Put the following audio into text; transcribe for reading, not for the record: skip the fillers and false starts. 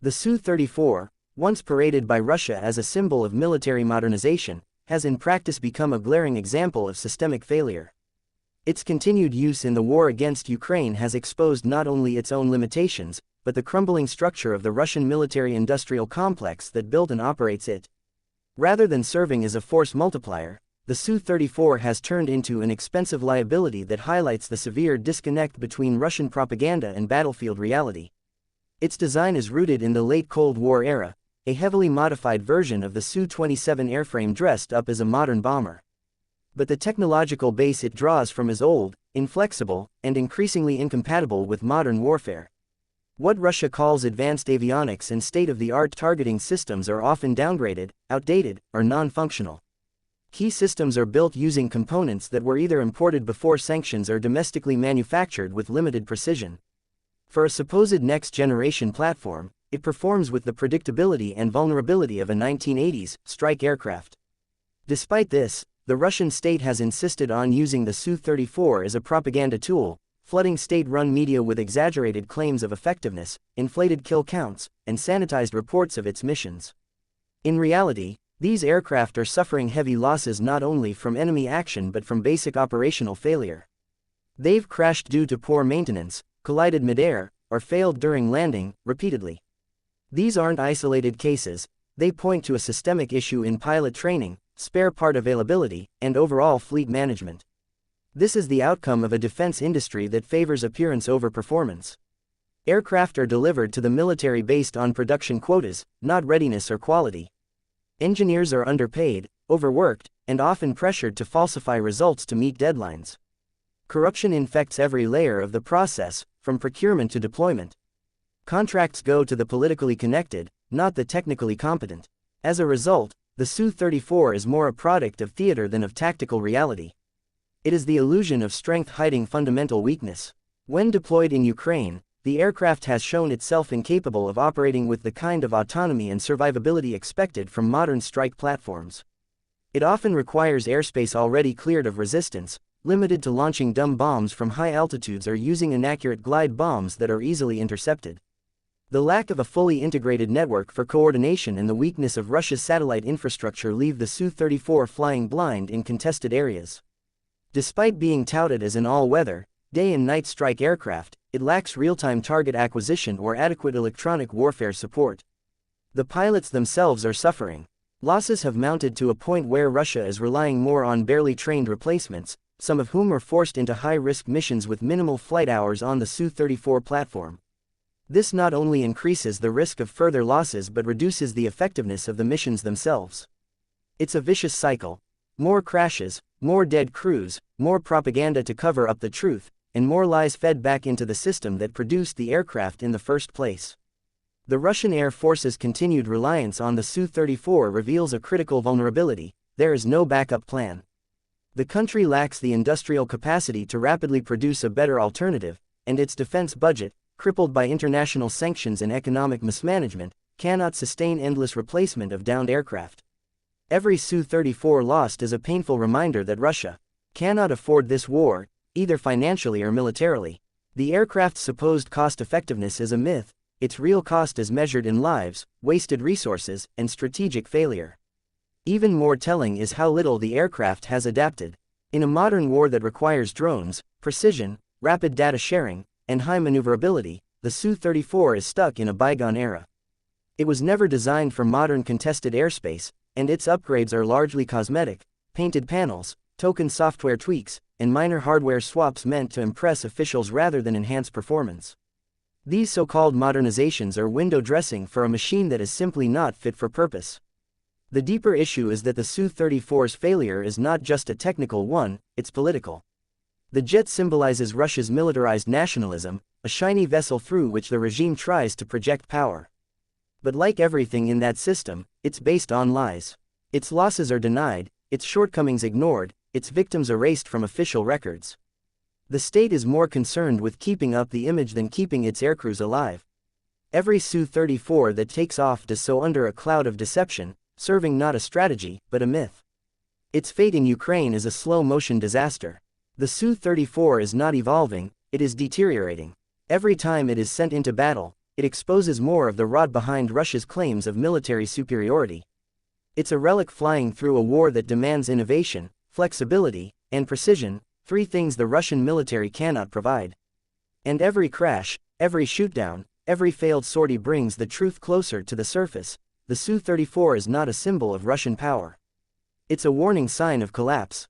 The Su-34, once paraded by Russia as a symbol of military modernization, has in practice become a glaring example of systemic failure. Its continued use in the war against Ukraine has exposed not only its own limitations, but the crumbling structure of the Russian military-industrial complex that built and operates it. Rather than serving as a force multiplier, the Su-34 has turned into an expensive liability that highlights the severe disconnect between Russian propaganda and battlefield reality. Its design is rooted in the late Cold War era, a heavily modified version of the Su-27 airframe dressed up as a modern bomber. But the technological base it draws from is old, inflexible, and increasingly incompatible with modern warfare. What Russia calls advanced avionics and state-of-the-art targeting systems are often downgraded, outdated, or non-functional. Key systems are built using components that were either imported before sanctions or domestically manufactured with limited precision. For a supposed next-generation platform, it performs with the predictability and vulnerability of a 1980s strike aircraft. Despite this, the Russian state has insisted on using the Su-34 as a propaganda tool, flooding state-run media with exaggerated claims of effectiveness, inflated kill counts, and sanitized reports of its missions. In reality, these aircraft are suffering heavy losses not only from enemy action but from basic operational failure. They've crashed due to poor maintenance, collided mid-air, or failed during landing, repeatedly. These aren't isolated cases, they point to a systemic issue in pilot training, spare part availability, and overall fleet management. This is the outcome of a defense industry that favors appearance over performance. Aircraft are delivered to the military based on production quotas, not readiness or quality. Engineers are underpaid, overworked, and often pressured to falsify results to meet deadlines. Corruption infects every layer of the process, from procurement to deployment. Contracts go to the politically connected, not the technically competent. As a result, the Su-34 is more a product of theater than of tactical reality. It is the illusion of strength hiding fundamental weakness. When deployed in Ukraine, the aircraft has shown itself incapable of operating with the kind of autonomy and survivability expected from modern strike platforms. It often requires airspace already cleared of resistance, limited to launching dumb bombs from high altitudes or using inaccurate glide bombs that are easily intercepted. The lack of a fully integrated network for coordination and the weakness of Russia's satellite infrastructure leave the Su-34 flying blind in contested areas. Despite being touted as an all-weather, day and night strike aircraft, it lacks real-time target acquisition or adequate electronic warfare support. The pilots themselves are suffering. Losses have mounted to a point where Russia is relying more on barely trained replacements, some of whom are forced into high-risk missions with minimal flight hours on the Su-34 platform. This not only increases the risk of further losses but reduces the effectiveness of the missions themselves. It's a vicious cycle. More crashes, more dead crews, more propaganda to cover up the truth, and more lies fed back into the system that produced the aircraft in the first place. The Russian Air Force's continued reliance on the Su-34 reveals a critical vulnerability: there is no backup plan. The country lacks the industrial capacity to rapidly produce a better alternative, and its defense budget, crippled by international sanctions and economic mismanagement, cannot sustain endless replacement of downed aircraft. Every Su-34 lost is a painful reminder that Russia cannot afford this war, either financially or militarily. The aircraft's supposed cost-effectiveness is a myth, its real cost is measured in lives, wasted resources, and strategic failure. Even more telling is how little the aircraft has adapted. In a modern war that requires drones, precision, rapid data sharing, and high maneuverability, the Su-34 is stuck in a bygone era. It was never designed for modern contested airspace, and its upgrades are largely cosmetic: painted panels, token software tweaks, and minor hardware swaps meant to impress officials rather than enhance performance. These so-called modernizations are window dressing for a machine that is simply not fit for purpose. The deeper issue is that the Su-34's failure is not just a technical one, it's political. The jet symbolizes Russia's militarized nationalism, a shiny vessel through which the regime tries to project power. But like everything in that system, it's based on lies. Its losses are denied, its shortcomings ignored, its victims erased from official records. The state is more concerned with keeping up the image than keeping its aircrews alive. Every Su-34 that takes off does so under a cloud of deception, serving not a strategy, but a myth. Its fate in Ukraine is a slow-motion disaster. The Su-34 is not evolving, it is deteriorating. Every time it is sent into battle, it exposes more of the rod behind Russia's claims of military superiority. It's a relic flying through a war that demands innovation, flexibility, and precision, three things the Russian military cannot provide. And every crash, every shootdown, every failed sortie brings the truth closer to the surface. The Su-34 is not a symbol of Russian power. It's a warning sign of collapse.